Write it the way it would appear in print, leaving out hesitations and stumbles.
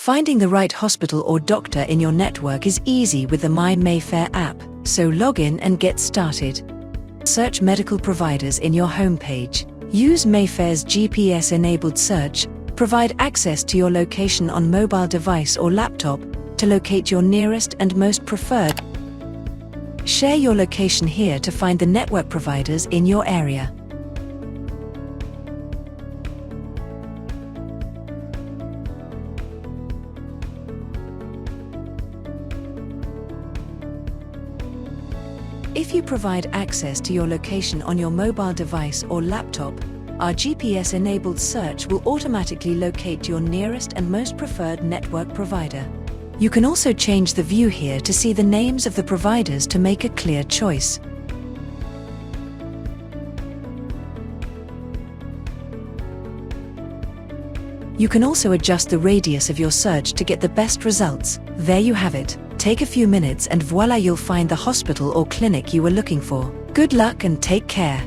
Finding the right hospital or doctor in your network is easy with the My Mayfair app, so log in and get started. Search medical providers in your homepage. Use Mayfair's GPS-enabled search, provide access to your location on mobile device or laptop to locate your nearest and most preferred. Share your location here to find the network providers in your area. If you provide access to your location on your mobile device or laptop, our GPS-enabled search will automatically locate your nearest and most preferred network provider. You can also change the view here to see the names of the providers to make a clear choice. You can also adjust the radius of your search to get the best results. There you have it. Take a few minutes and voila, you'll find the hospital or clinic you were looking for. Good luck and take care.